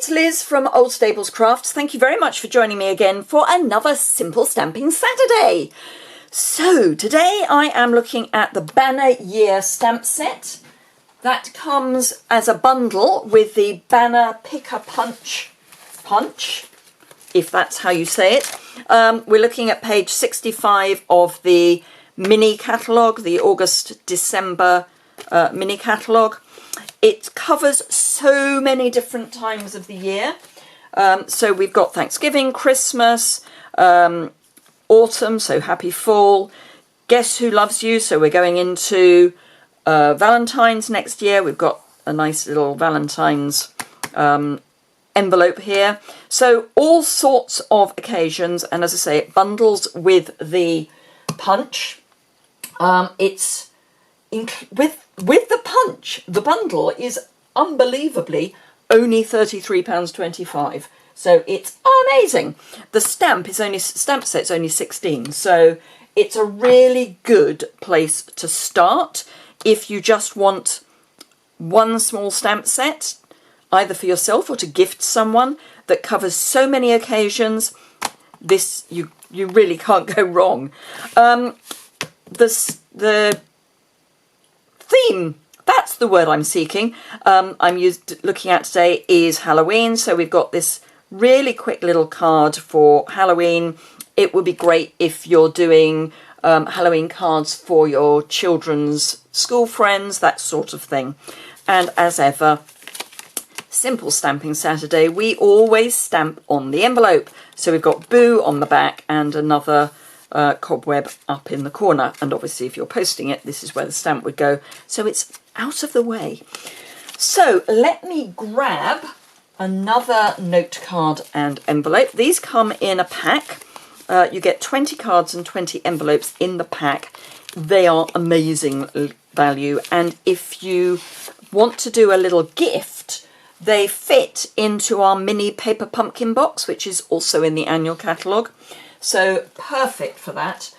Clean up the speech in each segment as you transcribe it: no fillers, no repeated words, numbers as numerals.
it's Liz from Old Stables Crafts. Thank you very much for joining me again for another Simple Stamping Saturday. So today I am looking at the Banner Year stamp set. That comes as a bundle with the Banner Pick-a-Punch, if that's how you say it. We're looking at page 65 of the mini catalogue, the August-December mini catalogue. It covers so many different times of the year. So we've got Thanksgiving, Christmas, autumn, so happy fall, Guess Who Loves You, so we're going into Valentine's next year. We've got a nice little Valentine's envelope here. So all sorts of occasions, and as I say, it bundles with the punch. It's with the punch, the bundle is unbelievably only £33.25. So it's amazing. The stamp set's only 16, so it's a really good place to start if you just want one small stamp set, either for yourself or to gift someone, that covers so many occasions. This you really can't go wrong. The theme, that's the word I'm seeking, looking at today is Halloween. So we've got this really quick little card for Halloween. It would be great if you're doing Halloween cards for your children's school friends, that sort of thing. And as ever, Simple Stamping Saturday, we always stamp on the envelope. So we've got Boo on the back and another cobweb up in the corner, and obviously if you're posting it, this is where the stamp would go, so it's out of the way. So let me grab another note card and envelope. These come in a pack. You get 20 cards and 20 envelopes in the pack. They are amazing value, and if you want to do a little gift, they fit into our mini paper pumpkin box, which is also in the annual catalogue. So perfect for that.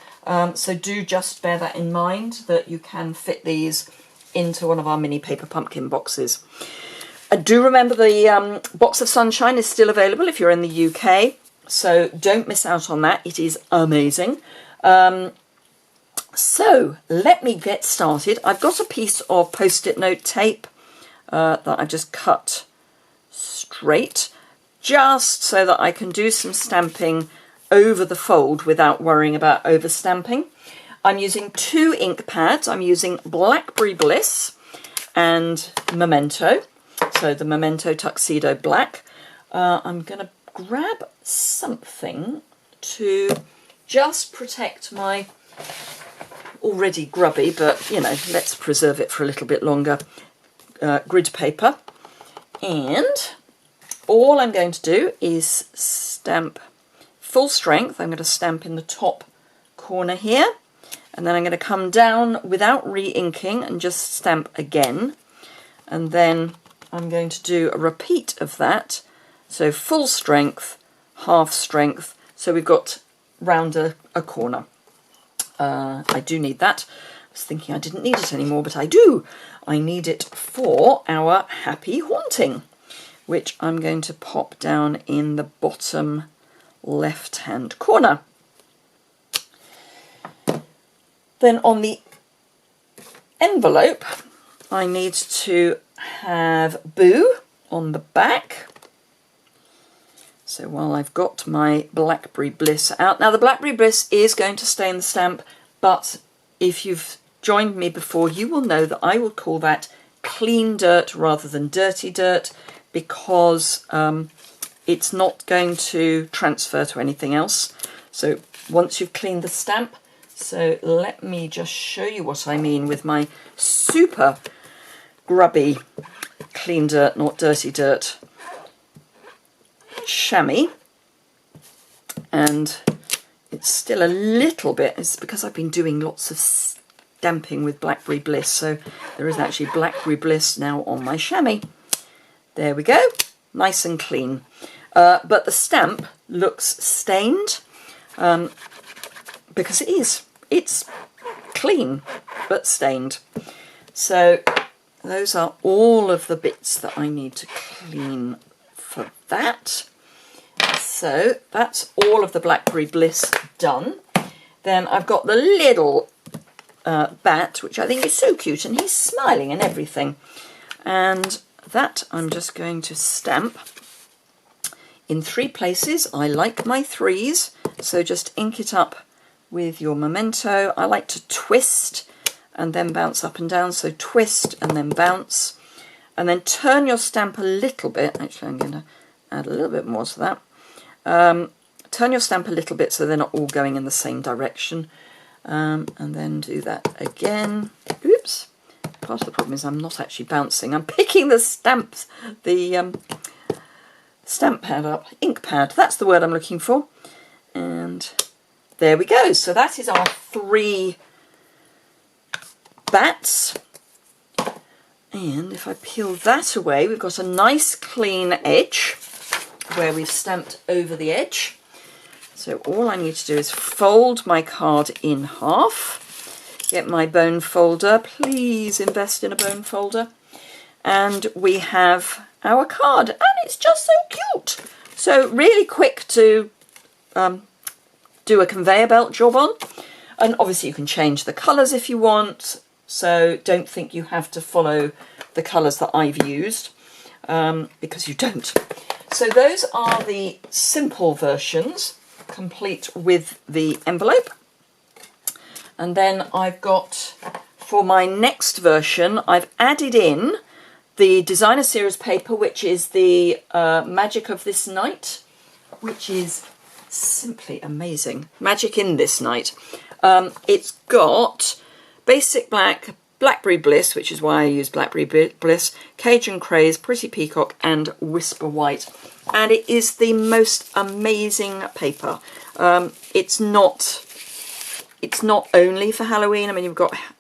So do just bear that in mind, that you can fit these into one of our mini paper pumpkin boxes. Do remember the box of sunshine is still available if you're in the UK, so don't miss out on that. It is amazing. So let me get started. I've got a piece of post-it note tape that I just cut straight, just so that I can do some stamping over the fold without worrying about over stamping. I'm using 2 ink pads. I'm using Blackberry Bliss and Memento, so the Memento Tuxedo Black. I'm going to grab something to just protect my already grubby, but you know, let's preserve it for a little bit longer, grid paper. And all I'm going to do is stamp full strength. I'm going to stamp in the top corner here, and then I'm going to come down without re-inking and just stamp again, and then I'm going to do a repeat of that. So full strength, half strength, so we've got round a corner. I do need that. I was thinking I didn't need it anymore, but I do. I need it for our Happy Haunting, which I'm going to pop down in the bottom left-hand corner. Then on the envelope, I need to have Boo on the back. So while I've got my Blackberry Bliss out, now the Blackberry Bliss is going to stay in the stamp, but if you've joined me before, you will know that I will call that clean dirt rather than dirty dirt, because it's not going to transfer to anything else. So once you've cleaned the stamp, so let me just show you what I mean with my super grubby clean dirt, not dirty dirt chamois. And it's still a little bit, it's because I've been doing lots of stamping with Blackberry Bliss, so there is actually Blackberry Bliss now on my chamois. There we go, nice and clean. But the stamp looks stained, because it's clean but stained. So those are all of the bits that I need to clean for that. So that's all of the Blackberry Bliss done. Then I've got the little bat, which I think is so cute, and he's smiling and everything. And that I'm just going to stamp in 3 places. I like my 3s, so just ink it up with your memento. I like to twist and then bounce up and down, so twist and then bounce, and then turn your stamp a little bit. Actually, I'm going to add a little bit more to that. Turn your stamp a little bit so they're not all going in the same direction, and then do that again. Oops, part of the problem is I'm not actually bouncing, I'm picking the stamps, the stamp pad up, ink pad, that's the word I'm looking for. And there we go. So that is our 3 bats. And if I peel that away, we've got a nice clean edge where we've stamped over the edge. So all I need to do is fold my card in half, get my bone folder, please invest in a bone folder, and we have our card, and it's just so cute. So really quick to do a conveyor belt job on, and obviously you can change the colours if you want, so don't think you have to follow the colours that I've used, because you don't. So those are the simple versions, complete with the envelope. And then I've got, for my next version, I've added in the designer series paper, which is the Magic of This Night, which is simply amazing. Magic in This Night. It's got Basic Black, Blackberry Bliss, which is why I use Blackberry Bliss, Cajun Craze, Pretty Peacock, and Whisper White. And it is the most amazing paper. It's not only for Halloween. I mean,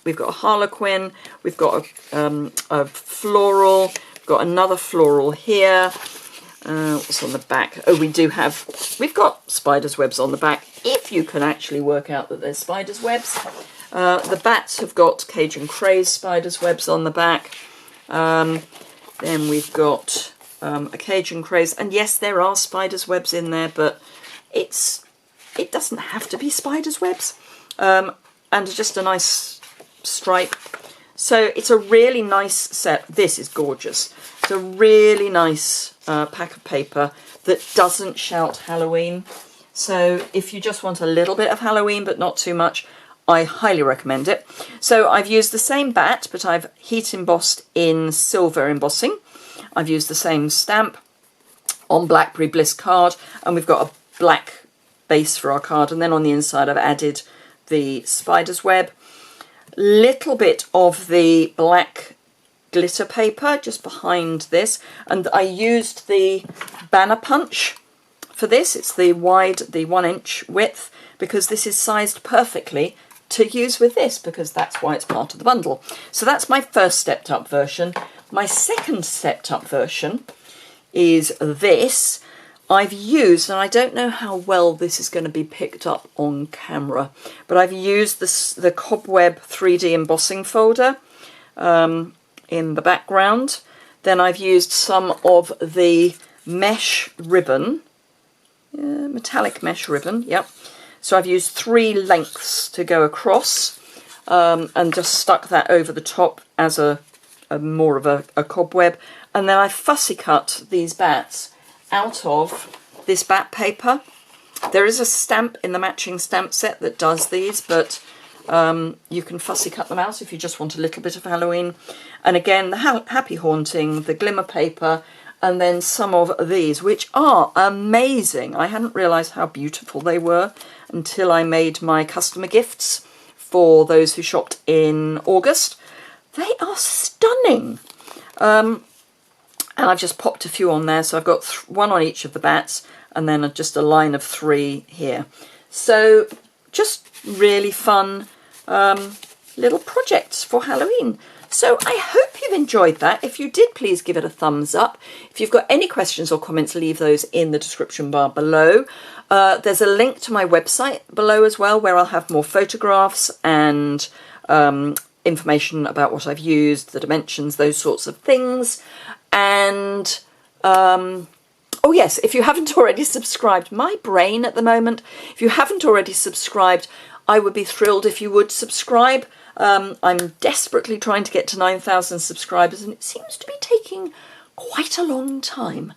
we've got a harlequin, we've got a floral, we've got another floral here. What's on the back? Oh, we've got spider's webs on the back, if you can actually work out that there's spider's webs. The bats have got Cajun Craze spider's webs on the back. Then we've got a Cajun Craze, and yes, there are spider's webs in there, but it doesn't have to be spider's webs. And just a nice stripe. So it's a really nice set. This is gorgeous. It's a really nice pack of paper that doesn't shout Halloween. So if you just want a little bit of Halloween but not too much, I highly recommend it. So I've used the same bat, but I've heat embossed in silver embossing. I've used the same stamp on Blackberry Bliss card, and we've got a black base for our card, and then on the inside I've added the spider's web, little bit of the black glitter paper just behind this, and I used the banner punch for this. It's the 1 inch width, because this is sized perfectly to use with this, because that's why it's part of the bundle. So that's my first stepped up version. My second stepped up version is this. I've used, and I don't know how well this is going to be picked up on camera, but I've used the Cobweb 3D embossing folder in the background. Then I've used some of the mesh ribbon, metallic mesh ribbon, yep. So I've used 3 lengths to go across, and just stuck that over the top as a more of a cobweb. And then I fussy cut these bats out of this bat paper. There is a stamp in the matching stamp set that does these, but you can fussy cut them out if you just want a little bit of Halloween. And again, the Happy Haunting, the glimmer paper, and then some of these, which are amazing. I hadn't realised how beautiful they were until I made my customer gifts for those who shopped in August. They are stunning. And I've just popped a few on there, so I've got 1 on each of the bats, and then just a line of 3 here. So just really fun little projects for Halloween. So I hope you've enjoyed that. If you did, please give it a thumbs up. If you've got any questions or comments, leave those in the description bar below. There's a link to my website below as well, where I'll have more photographs and information about what I've used, the dimensions, those sorts of things. And Oh yes, if you haven't already subscribed, my brain at the moment, if you haven't already subscribed, I would be thrilled if you would subscribe. I'm desperately trying to get to 9,000 subscribers, and it seems to be taking quite a long time.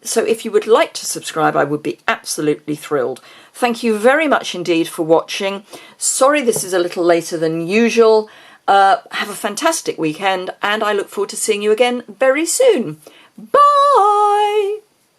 So if you would like to subscribe, I would be absolutely thrilled. Thank you very much indeed for watching. Sorry this is a little later than usual. Have a fantastic weekend, and I look forward to seeing you again very soon. Bye!